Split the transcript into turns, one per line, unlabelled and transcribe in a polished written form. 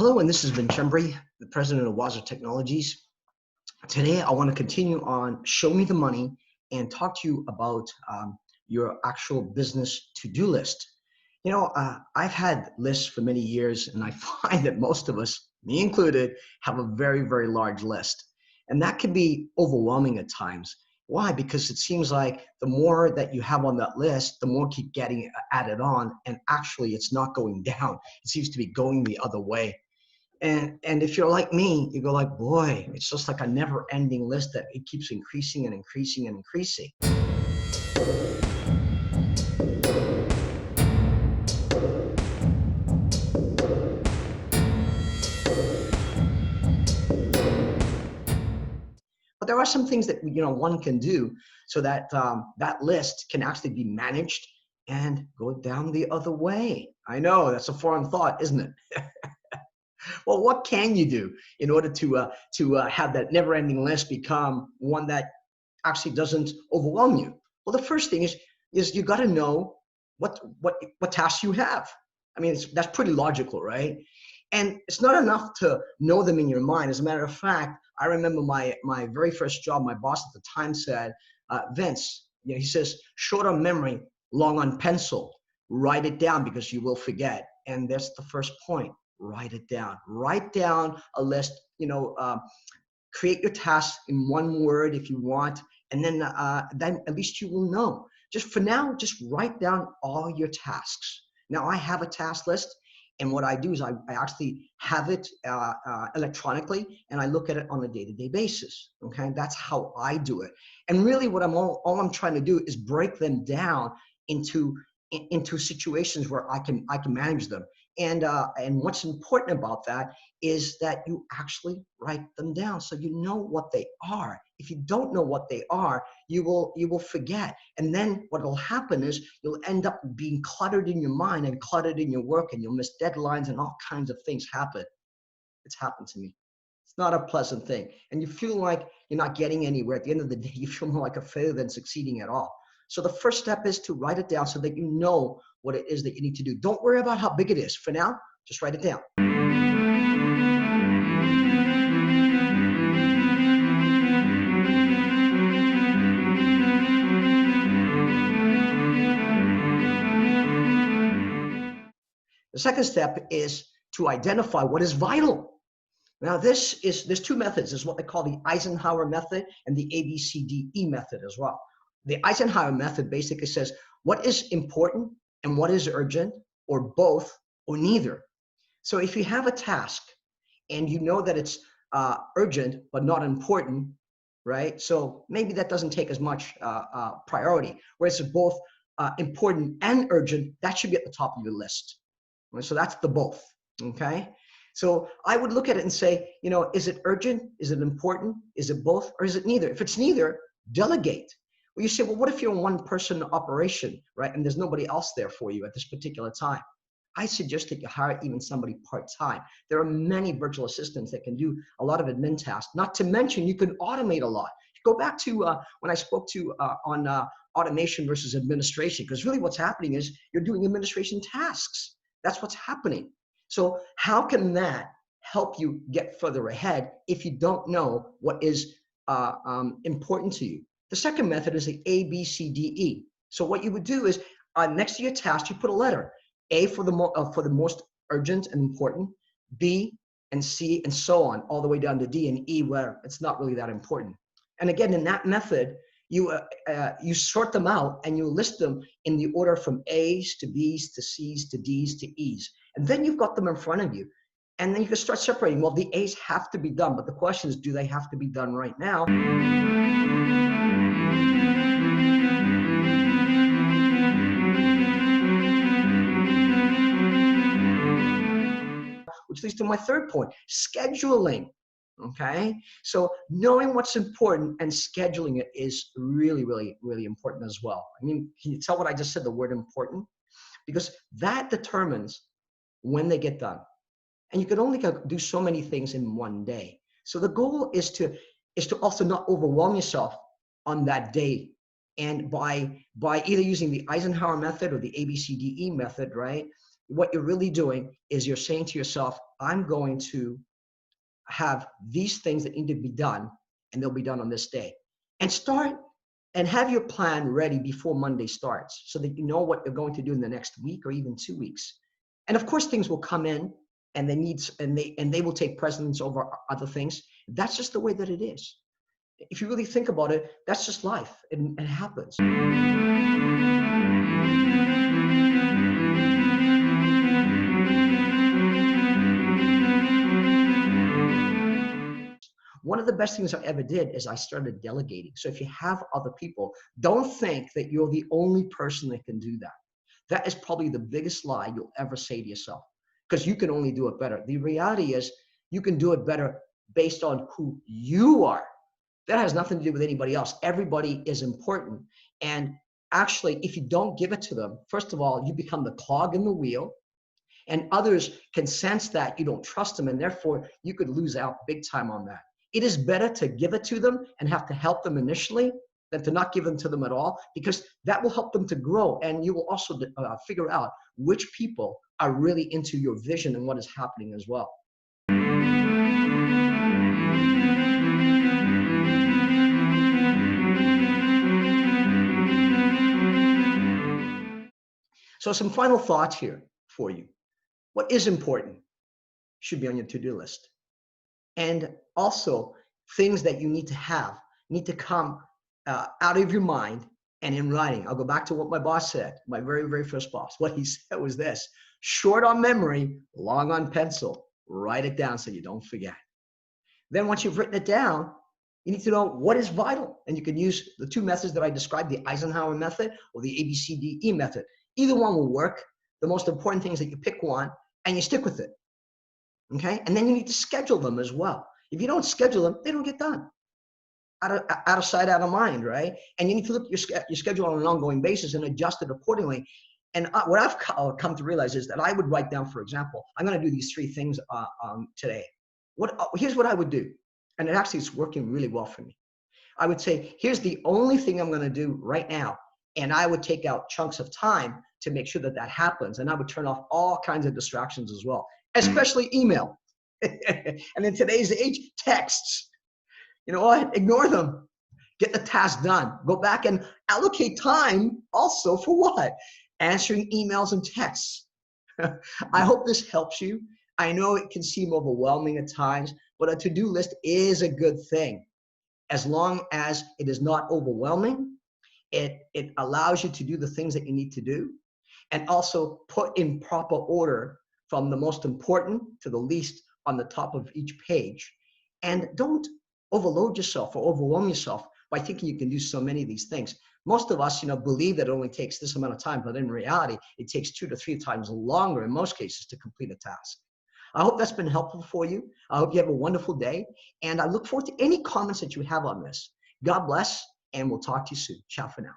Hello, and this is Ben Chembry, the president of WOWzer Technologies. Today, I want to continue on Show Me the Money and talk to you about your actual business to-do list. I've had lists for many years, and I find that most of us, me included, have a very, very large list. And that can be overwhelming at times. Why? Because it seems like the more that you have on that list, the more keep getting added on, and actually it's not going down. It seems to be going the other way. And if you're like me, you go like, boy, it's just like a never-ending list that it keeps increasing and increasing and increasing. But there are some things that one can do so that that list can actually be managed and go down the other way. I know that's a foreign thought, isn't it? Well, what can you do in order to have that never-ending list become one that actually doesn't overwhelm you? Well, the first thing is you got to know what tasks you have. I mean, that's pretty logical, right? And it's not enough to know them in your mind. As a matter of fact, I remember my very first job. My boss at the time said, Vince, he says, short on memory, long on pencil. Write it down because you will forget. And that's the first point. Write it down. Write down a list. Create your tasks in one word if you want, and then at least you will know. Just for now, just write down all your tasks. Now I have a task list, and what I do is I actually have it electronically, and I look at it on a day-to-day basis. Okay, that's how I do it. And really, what all I'm trying to do is break them down into situations where I can manage them. And what's important about that is that you actually write them down so you know what they are. If you don't know what they are, you will forget. And then what will happen is you'll end up being cluttered in your mind and cluttered in your work, and you'll miss deadlines and all kinds of things happen. It's happened to me. It's not a pleasant thing. And you feel like you're not getting anywhere. At the end of the day, you feel more like a failure than succeeding at all. So the first step is to write it down so that you know what it is that you need to do. Don't worry about how big it is. For now, just write it down. The second step is to identify what is vital. Now there's two methods. There's what they call the Eisenhower method and the ABCDE method as well. The Eisenhower method basically says what is important and what is urgent, or both, or neither. So if you have a task and you know that it's urgent but not important, right? So maybe that doesn't take as much priority. Whereas it's both important and urgent, that should be at the top of your list. Right? So that's the both, okay? So I would look at it and say, is it urgent? Is it important? Is it both? Or is it neither? If it's neither, delegate. Well, you say, well, what if you're a one-person operation, right? And there's nobody else there for you at this particular time. I suggest that you hire even somebody part-time. There are many virtual assistants that can do a lot of admin tasks. Not to mention, you can automate a lot. Go back to when I spoke to on automation versus administration, because really what's happening is you're doing administration tasks. That's what's happening. So how can that help you get further ahead if you don't know what is important to you? The second method is the ABCDE. So what you would do is next to your task, you put a letter. A for the most urgent and important, B and C and so on, all the way down to D and E where it's not really that important. And again, in that method, you sort them out and you list them in the order from A's to B's to C's to D's to E's. And then you've got them in front of you. And then you can start separating. Well, the A's have to be done, but the question is, do they have to be done right now? Which leads to my third point, scheduling. Okay, so knowing what's important and scheduling it is really, really, really important as well. I mean, can you tell what I just said, the word important? Because that determines when they get done. And you can only do so many things in one day. So the goal is to also not overwhelm yourself on that day. And by either using the Eisenhower method or the ABCDE method, right? What you're really doing is you're saying to yourself, I'm going to have these things that need to be done, and they'll be done on this day. And start and have your plan ready before Monday starts so that you know what you're going to do in the next week or even 2 weeks. And of course, things will come in and they will take precedence over other things. That's just the way that it is. If you really think about it, that's just life. It happens. One of the best things I ever did is I started delegating. So if you have other people, don't think that you're the only person that can do that. That is probably the biggest lie you'll ever say to yourself, because you can only do it better. The reality is you can do it better based on who you are. That has nothing to do with anybody else. Everybody is important. And actually, if you don't give it to them, first of all, you become the cog in the wheel, and others can sense that you don't trust them, and therefore you could lose out big time on that. It is better to give it to them and have to help them initially than to not give them to them at all, because that will help them to grow, and you will also figure out which people are really into your vision and what is happening as well. So some final thoughts here for you. What is important should be on your to-do list. And also things that you need to have need to come out of your mind and in writing. I'll go back to what my boss said, my very, very first boss. What he said was this: short on memory, long on pencil. Write it down so you don't forget. Then once you've written it down, you need to know what is vital. And you can use the two methods that I described, the Eisenhower method or the ABCDE method. Either one will work. The most important thing is that you pick one and you stick with it. Okay? And then you need to schedule them as well. If you don't schedule them, they don't get done. Out of sight, out of mind, right? And you need to look at your schedule on an ongoing basis and adjust it accordingly. And what I've come to realize is that I would write down, for example, I'm going to do these 3 things today. Here's what I would do. And it actually is working really well for me. I would say, here's the only thing I'm going to do right now. And I would take out chunks of time to make sure that that happens. And I would turn off all kinds of distractions as well, especially email. And in today's age, texts. You know what? Ignore them. Get the task done. Go back and allocate time also for what? Answering emails and texts. I hope this helps you. I know it can seem overwhelming at times, but a to-do list is a good thing. As long as it is not overwhelming, it allows you to do the things that you need to do, and also put in proper order from the most important to the least on the top of each page. And don't overload yourself or overwhelm yourself by thinking you can do so many of these things. Most of us, believe that it only takes this amount of time, but in reality, it takes 2 to 3 times longer in most cases to complete a task. I hope that's been helpful for you. I hope you have a wonderful day, and I look forward to any comments that you have on this. God bless, and we'll talk to you soon. Ciao for now.